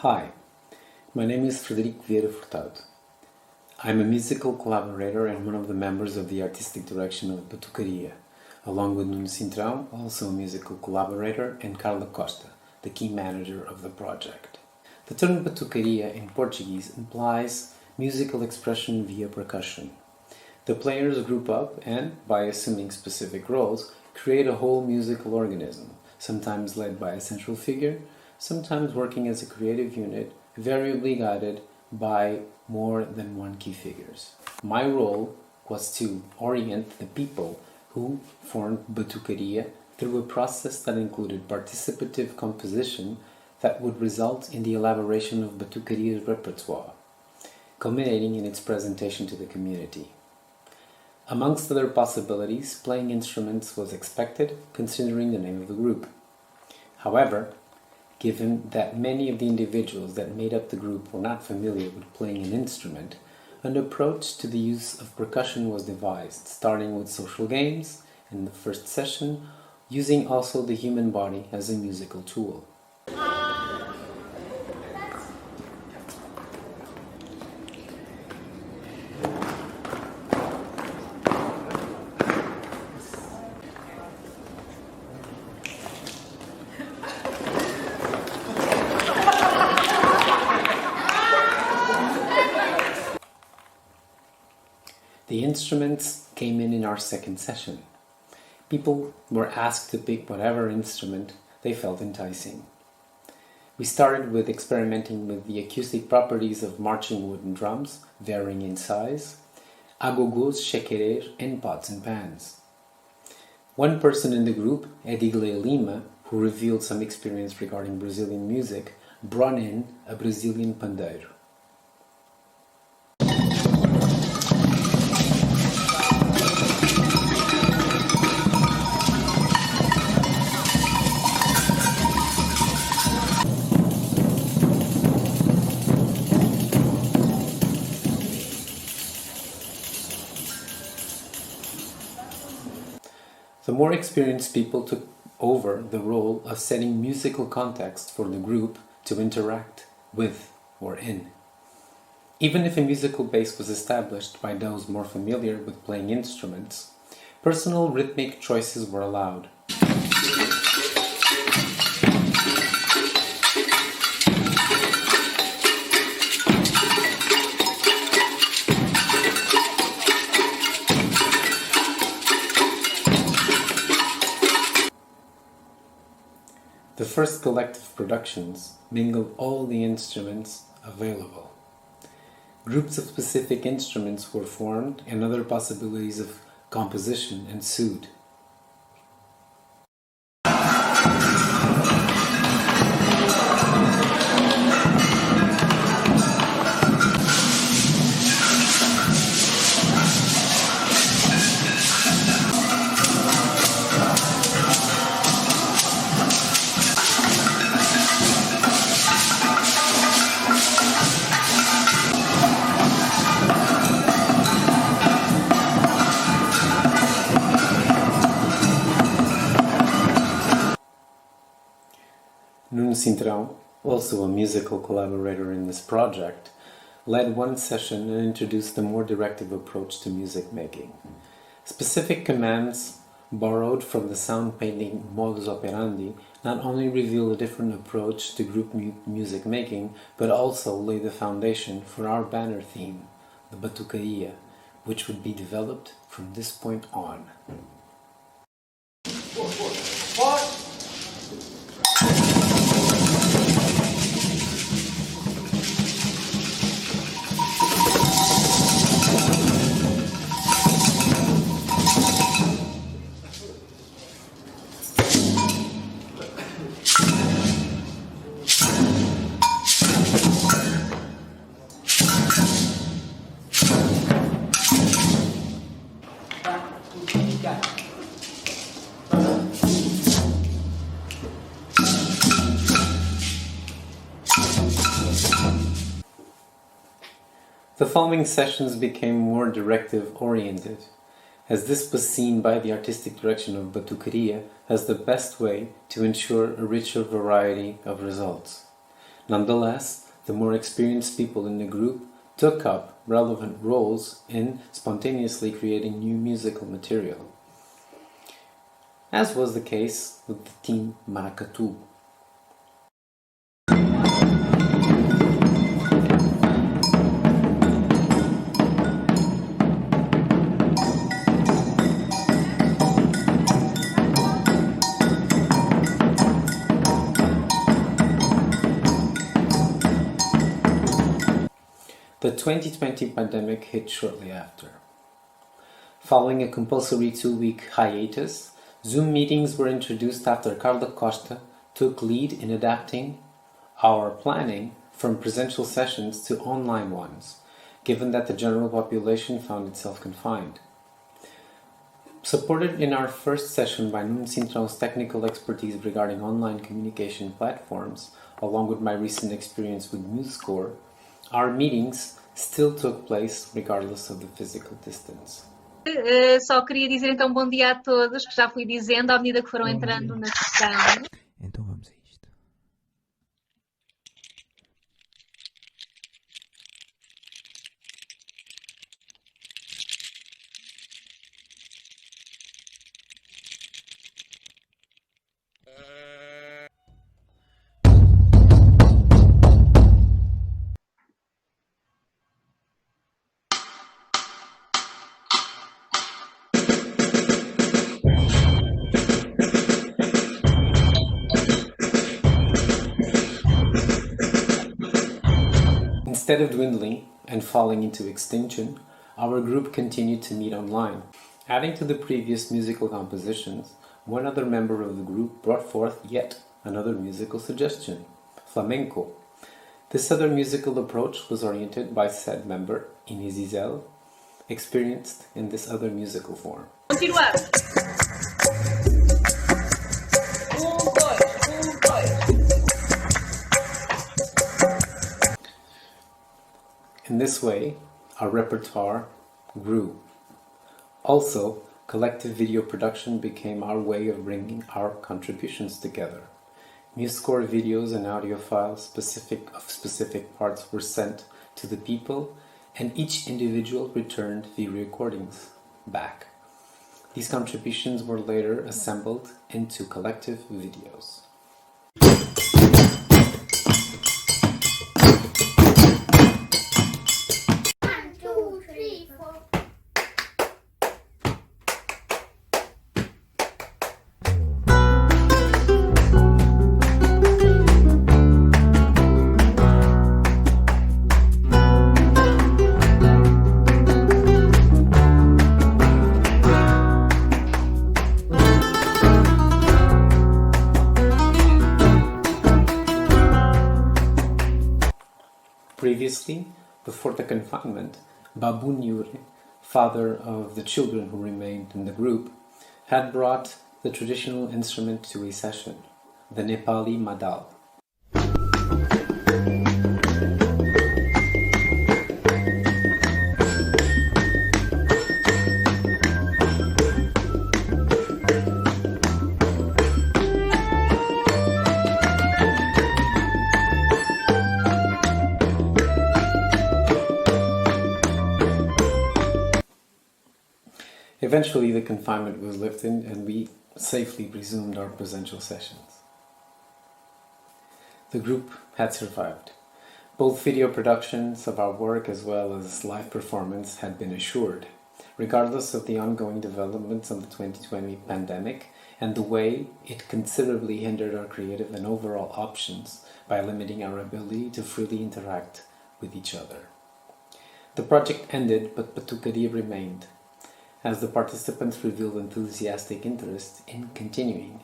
Hi, my name is Frederico Vieira Furtado. I'm a musical collaborator and one of the members of the artistic direction of Batucaria, along with Nuno Cintrão, also a musical collaborator, and Carla Costa, the key manager of the project. The term Batucaria in Portuguese implies musical expression via percussion. The players group up and, by assuming specific roles, create a whole musical organism, sometimes led by a central figure, sometimes working as a creative unit, variably guided by more than one key figures. My role was to orient the people who formed Batucaria through a process that included participative composition that would result in the elaboration of Batucaria's repertoire, culminating in its presentation to the community. Amongst other possibilities, playing instruments was expected, considering the name of the group. However, given that many of the individuals that made up the group were not familiar with playing an instrument, an approach to the use of percussion was devised, starting with social games in the first session, using also the human body as a musical tool. The instruments came in our second session. People were asked to pick whatever instrument they felt enticing. We started with experimenting with the acoustic properties of marching wooden drums, varying in size, agogos, chequerer, and pots and pans. One person in the group, Edigley Lima, who revealed some experience regarding Brazilian music, brought in a Brazilian pandeiro. The more experienced people took over the role of setting musical context for the group to interact with or in. Even if a musical base was established by those more familiar with playing instruments, personal rhythmic choices were allowed. The first collective productions mingled all the instruments available. Groups of specific instruments were formed and other possibilities of composition ensued. Nuno Cintrão, also a musical collaborator in this project, led one session and introduced a more directive approach to music making. Specific commands borrowed from the sound painting modus operandi not only reveal a different approach to group music making, but also lay the foundation for our banner theme, the Batucaria, which would be developed from this point on. The following sessions became more directive-oriented, as this was seen by the artistic direction of Batucaria as the best way to ensure a richer variety of results. Nonetheless, the more experienced people in the group took up relevant roles in spontaneously creating new musical material, as was the case with the team Maracatu. The 2020 pandemic hit shortly after. Following a compulsory 2-week hiatus, Zoom meetings were introduced after Carla Costa took lead in adapting our planning from presential sessions to online ones, given that the general population found itself confined. Supported in our first session by Nuno Cintrão's technical expertise regarding online communication platforms, along with my recent experience with MuseScore, our meetings still took place regardless of the physical distance. Só queria dizer então bom dia a todos, que já fui dizendo à medida que foram entrando na sessão. Então vamos a isto. Instead of dwindling and falling into extinction, our group continued to meet online. Adding to the previous musical compositions, one other member of the group brought forth yet another musical suggestion, flamenco. This other musical approach was oriented by said member, Inês Isel, experienced in this other musical form. Continuamos. In this way, our repertoire grew. Also, collective video production became our way of bringing our contributions together. MuseScore videos and audio files of specific parts were sent to the people, and each individual returned the recordings back. These contributions were later assembled into collective videos. Previously, before the confinement, Babu Nyure, father of the children who remained in the group, had brought the traditional instrument to a session, the Nepali madal. Eventually, the confinement was lifted and we safely resumed our presential sessions. The group had survived. Both video productions of our work as well as live performance had been assured, regardless of the ongoing developments of the 2020 pandemic and the way it considerably hindered our creative and overall options by limiting our ability to freely interact with each other. The project ended, but Portuguese remained, as the participants revealed enthusiastic interest in continuing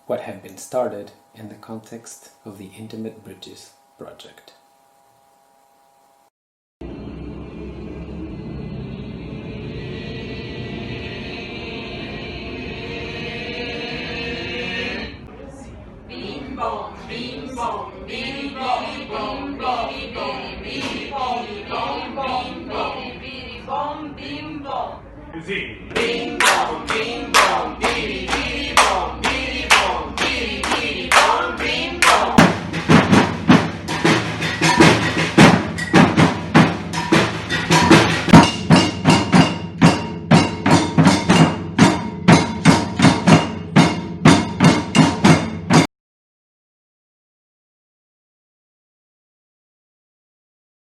what had been started in the context of the Intimate Bridges project. Così.